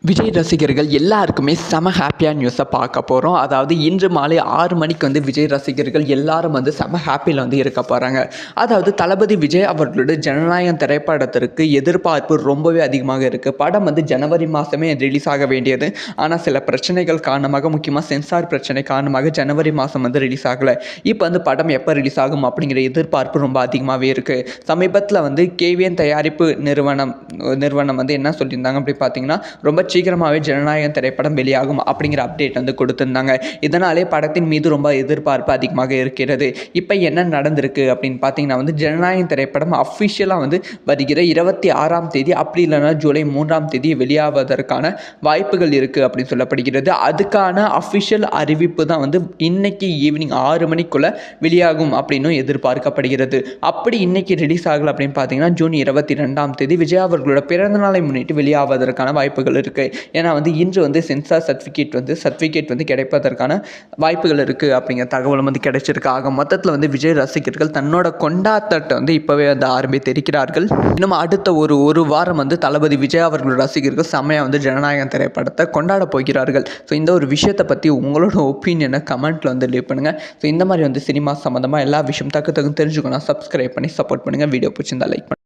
விஜய் ரசிகர்கள் எல்லாருக்குமே செம ஹாப்பியான நியூஸை பார்க்க போகிறோம். அதாவது இன்று மாலை 6 மணிக்கு விஜய் ரசிகர்கள் எல்லாரும் செம ஹாப்பியில் இருக்க போகிறாங்க. அதாவது தளபதி விஜய் அவர்களோட ஜனநாயகம் திரைப்படத்திற்கு எதிர்பார்ப்பு ரொம்பவே அதிகமாக இருக்குது. படம் ஜனவரி மாதமே ரிலீஸ் ஆக வேண்டியது. ஆனால் சில பிரச்சனைகள் காரணமாக, முக்கியமாக சென்சார் பிரச்சனை காரணமாக ஜனவரி மாதம் ரிலீஸ் ஆகலை. இப்போ படம் எப்போ ரிலீஸ் ஆகும் அப்படிங்கிற எதிர்பார்ப்பு ரொம்ப அதிகமாகவே இருக்குது. சமீபத்தில் கேவிஎன் தயாரிப்பு நிறுவனம் என்ன சொல்லியிருந்தாங்க அப்படி பார்த்தீங்கன்னா, ரொம்ப சீக்கிரமாகவே ஜனநாயகம் திரைப்படம் வெளியாகும் அப்படிங்கிற அப்டேட் கொடுத்துருந்தாங்க. இதனாலே படத்தின் மீது ரொம்ப எதிர்பார்ப்பு அதிகமாக இருக்கிறது. இப்போ என்ன நடந்திருக்கு அப்படின்னு பார்த்தீங்கன்னா, ஜனநாயகம் திரைப்படம் அஃபிஷியலாக வருகிற 26ஆம் தேதி, அப்படி இல்லைனா ஜூலை 3ஆம் தேதி வெளியாவதற்கான வாய்ப்புகள் இருக்குது அப்படின்னு சொல்லப்படுகிறது. அதுக்கான அஃபிஷியல் அறிவிப்பு தான் இன்னைக்கு ஈவினிங் 6 மணிக்குள்ளே வெளியாகும் அப்படின்னு எதிர்பார்க்கப்படுகிறது. அப்படி இன்னைக்கு ரிலீஸ் ஆகலை அப்படின்னு பார்த்தீங்கன்னா, ஜூன் 22ஆம் தேதி விஜய் அவர்களோட பிறந்தநாளை முன்னிட்டு வெளியாவதற்கான வாய்ப்புகள் இருக்குது. ஏன்னா இன்று சென்சார் சர்டிஃபிகேட் கிடைப்பதற்கான வாய்ப்புகள் இருக்குது அப்படிங்கிற தகவலும் கிடைச்சிருக்கு. ஆக மொத்தத்தில் விஜய் ரசிகர்கள் தன்னோட கொண்டாட்டத்தை இப்போவே ஆரம்பித்திருக்கிறார்கள். இன்னும் அடுத்த ஒரு வாரம் தளபதி விஜய் அவர்களோட ரசிகர்கள் செம்மையாக ஜனநாயகம் திரைப்படத்தை கொண்டாட போகிறார்கள். ஸோ இந்த ஒரு விஷயத்தை பற்றி உங்களோட ஒப்பீனியனை கமெண்ட்டில் லீவ் பண்ணுங்கள். ஸோ இந்த மாதிரி சினிமா சம்மந்தமாக எல்லா விஷயம் தக்கு தெரிஞ்சுக்கணும். சப்ஸ்கிரைப் பண்ணி சப்போர்ட் பண்ணுங்கள். வீடியோ பிடிச்சிருந்தா லைக் பண்ணுங்கள்.